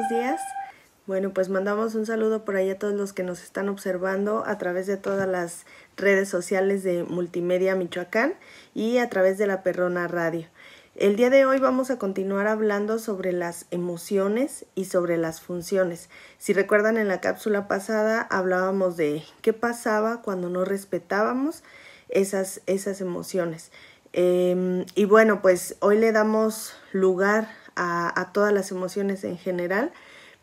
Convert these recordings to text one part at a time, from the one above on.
días. Bueno, pues mandamos un saludo por ahí a todos los que nos están observando a través de todas las redes sociales de Multimedia Michoacán y a través de La Perrona Radio. El día de hoy vamos a continuar hablando sobre las emociones y sobre las funciones. Si recuerdan, en la cápsula pasada hablábamos de qué pasaba cuando no respetábamos esas emociones. Y bueno, pues hoy le damos lugar a todas las emociones en general,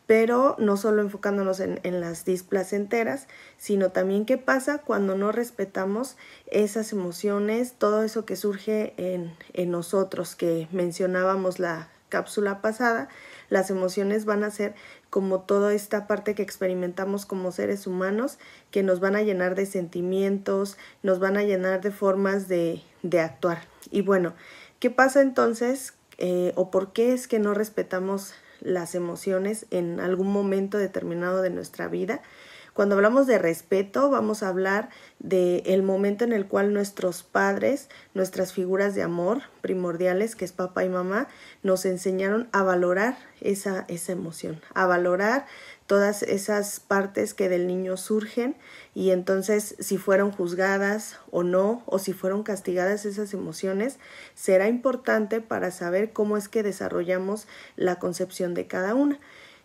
pero no solo enfocándonos en las displacenteras, sino también qué pasa cuando no respetamos esas emociones, todo eso que surge en nosotros, que mencionábamos la cápsula pasada. Las emociones van a ser como toda esta parte que experimentamos como seres humanos, que nos van a llenar de sentimientos, nos van a llenar de formas de actuar. Y bueno, ¿qué pasa entonces o por qué es que no respetamos las emociones en algún momento determinado de nuestra vida? Cuando hablamos de respeto, vamos a hablar del momento en el cual nuestros padres, nuestras figuras de amor primordiales, que es papá y mamá, nos enseñaron a valorar esa emoción, a valorar todas esas partes que del niño surgen, y entonces si fueron juzgadas o no, o si fueron castigadas esas emociones, será importante para saber cómo es que desarrollamos la concepción de cada una.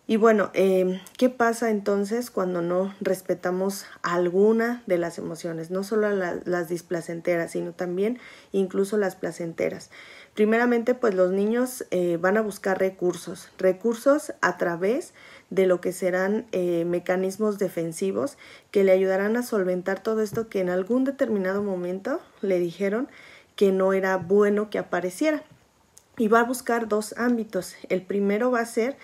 Y bueno, ¿qué pasa entonces cuando no respetamos alguna de las emociones? No solo las displacenteras, sino también incluso las placenteras. Primeramente, pues los niños van a buscar recursos a través de lo que serán mecanismos defensivos que le ayudarán a solventar todo esto que en algún determinado momento le dijeron que no era bueno que apareciera. Y va a buscar dos ámbitos. El primero va a ser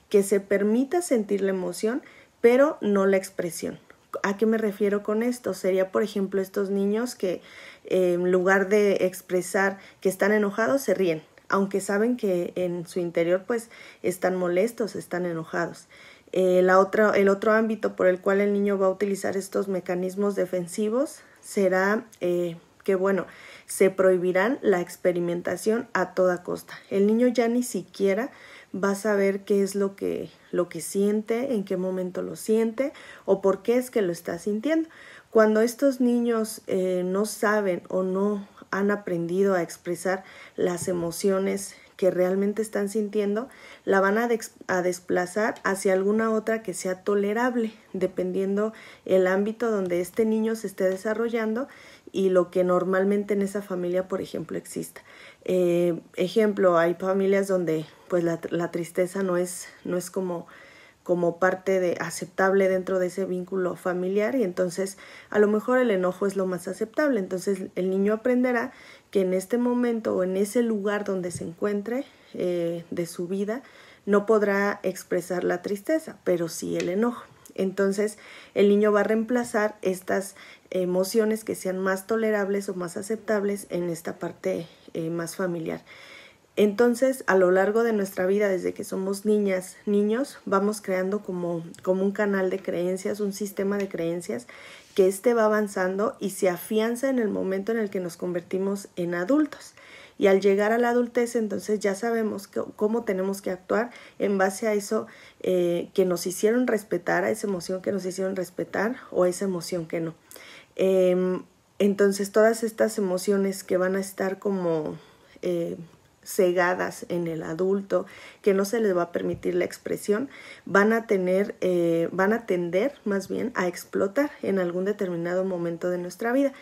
que se permita sentir la emoción, pero no la expresión. ¿A qué me refiero con esto? Sería, por ejemplo, estos niños que en lugar de expresar que están enojados, se ríen, aunque saben que en su interior pues están molestos, están enojados. El otro ámbito por el cual el niño va a utilizar estos mecanismos defensivos será que, bueno, se prohibirán la experimentación a toda costa. El niño ya ni siquiera va a saber qué es lo que siente, en qué momento lo siente o por qué es que lo está sintiendo. Cuando estos niños no saben o no han aprendido a expresar las emociones que realmente están sintiendo, la van a desplazar hacia alguna otra que sea tolerable, dependiendo el ámbito donde este niño se esté desarrollando y lo que normalmente en esa familia, por ejemplo, exista. Ejemplo, hay familias donde pues la tristeza no es como parte de aceptable dentro de ese vínculo familiar, y entonces a lo mejor el enojo es lo más aceptable. Entonces el niño aprenderá que en este momento o en ese lugar donde se encuentre de su vida no podrá expresar la tristeza, pero sí el enojo. Entonces el niño va a reemplazar estas emociones que sean más tolerables o más aceptables en esta parte más familiar. Entonces, a lo largo de nuestra vida, desde que somos niñas, niños, vamos creando como un canal de creencias, un sistema de creencias que va avanzando y se afianza en el momento en el que nos convertimos en adultos. Y al llegar a la adultez, entonces ya sabemos cómo tenemos que actuar en base a eso que nos hicieron respetar, a esa emoción que nos hicieron respetar o esa emoción que no. Entonces, todas estas emociones que van a estar como cegadas en el adulto, que no se les va a permitir la expresión, van a tender más bien a explotar en algún determinado momento de nuestra vida.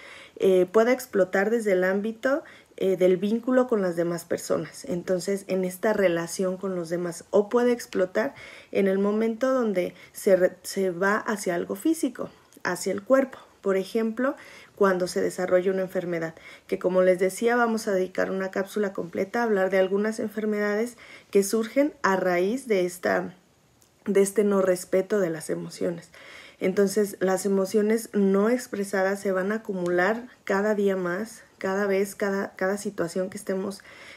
Puede explotar desde el ámbito del vínculo con las demás personas, entonces en esta relación con los demás, o puede explotar en el momento donde se va hacia algo físico, hacia el cuerpo. Por ejemplo, cuando se desarrolla una enfermedad, que como les decía, vamos a dedicar una cápsula completa a hablar de algunas enfermedades que surgen a raíz de este no respeto de las emociones. Entonces, las emociones no expresadas se van a acumular cada día más, cada situación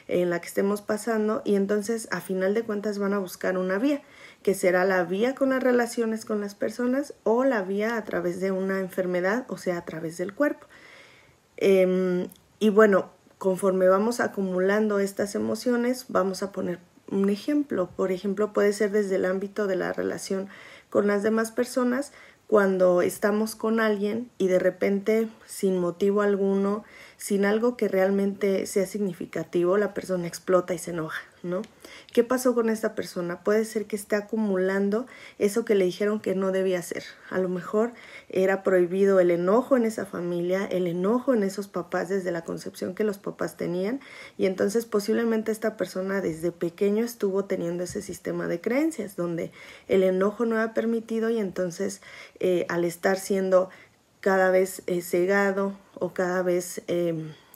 en la que estemos pasando, y entonces a final de cuentas van a buscar una vía, que será la vía con las relaciones con las personas o la vía a través de una enfermedad, o sea, a través del cuerpo. Y bueno, conforme vamos acumulando estas emociones, vamos a poner un ejemplo. Por ejemplo, puede ser desde el ámbito de la relación con las demás personas, cuando estamos con alguien y de repente, sin motivo alguno, sin algo que realmente sea significativo, la persona explota y se enoja, ¿no? ¿Qué pasó con esta persona? Puede ser que esté acumulando eso que le dijeron que no debía hacer. A lo mejor era prohibido el enojo en esa familia, el enojo en esos papás desde la concepción que los papás tenían, y entonces posiblemente esta persona desde pequeño estuvo teniendo ese sistema de creencias donde el enojo no era permitido, y entonces al estar siendo cada vez cegado o cada vez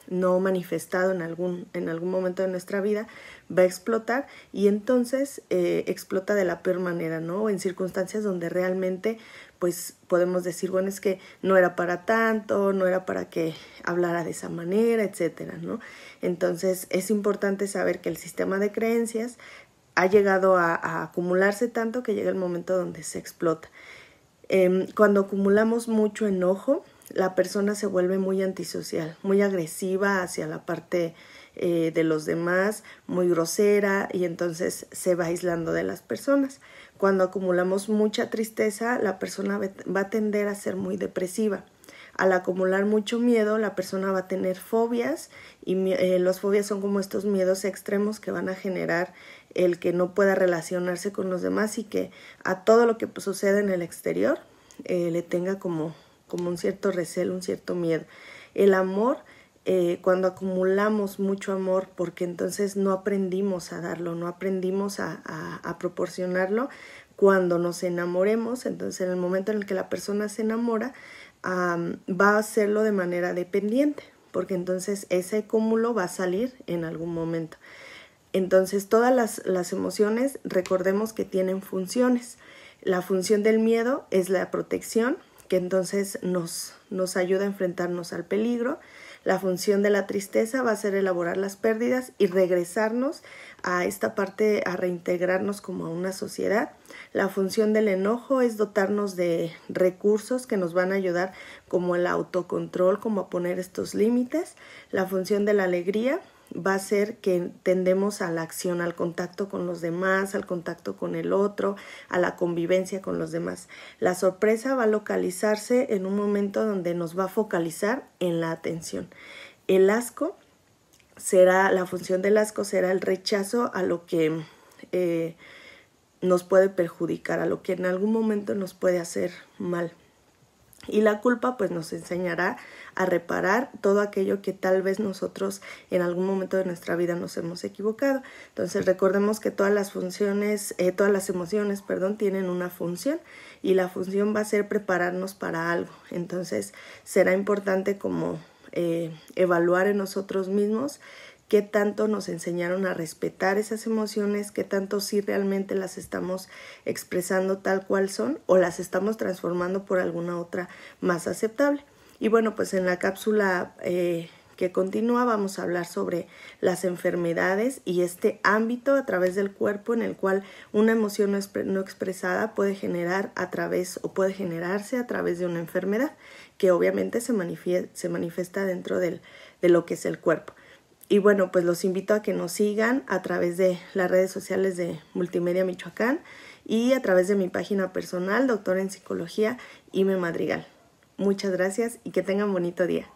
no manifestado en algún momento de nuestra vida, va a explotar, y entonces explota de la peor manera, ¿no? En circunstancias donde realmente pues podemos decir, bueno, es que no era para tanto, no era para que hablara de esa manera, etcétera, ¿no? Entonces es importante saber que el sistema de creencias ha llegado a acumularse tanto que llega el momento donde se explota. Cuando acumulamos mucho enojo, la persona se vuelve muy antisocial, muy agresiva hacia la parte de los demás, muy grosera, y entonces se va aislando de las personas. Cuando acumulamos mucha tristeza, la persona va a tender a ser muy depresiva. Al acumular mucho miedo, la persona va a tener fobias, y las fobias son como estos miedos extremos que van a generar el que no pueda relacionarse con los demás y que a todo lo que sucede en el exterior le tenga como un cierto recelo, un cierto miedo. El amor, cuando acumulamos mucho amor, porque entonces no aprendimos a darlo, no aprendimos a proporcionarlo, cuando nos enamoremos, entonces en el momento en el que la persona se enamora, va a hacerlo de manera dependiente, porque entonces ese cúmulo va a salir en algún momento. Entonces todas las emociones, recordemos que tienen funciones. La función del miedo es la protección, que entonces nos ayuda a enfrentarnos al peligro. La función de la tristeza va a ser elaborar las pérdidas y regresarnos a esta parte, a reintegrarnos como a una sociedad. La función del enojo es dotarnos de recursos que nos van a ayudar, como el autocontrol, como a poner estos límites. La función de la alegría va a ser que tendemos a la acción, al contacto con los demás, al contacto con el otro, a la convivencia con los demás. La sorpresa va a localizarse en un momento donde nos va a focalizar en la atención. El asco la función del asco será el rechazo a lo que nos puede perjudicar, a lo que en algún momento nos puede hacer mal. Y la culpa pues nos enseñará a reparar todo aquello que tal vez nosotros en algún momento de nuestra vida nos hemos equivocado. Entonces recordemos que todas las emociones, tienen una función, y la función va a ser prepararnos para algo. Entonces será importante como evaluar en nosotros mismos qué tanto nos enseñaron a respetar esas emociones, qué tanto sí realmente las estamos expresando tal cual son, o las estamos transformando por alguna otra más aceptable. Y bueno, pues en la cápsula que continúa vamos a hablar sobre las enfermedades y este ámbito a través del cuerpo en el cual una emoción no expresada puede generarse a través de una enfermedad que obviamente se manifiesta dentro de lo que es el cuerpo. Y bueno, pues los invito a que nos sigan a través de las redes sociales de Multimedia Michoacán y a través de mi página personal, doctora en psicología, Ime Madrigal. Muchas gracias y que tengan bonito día.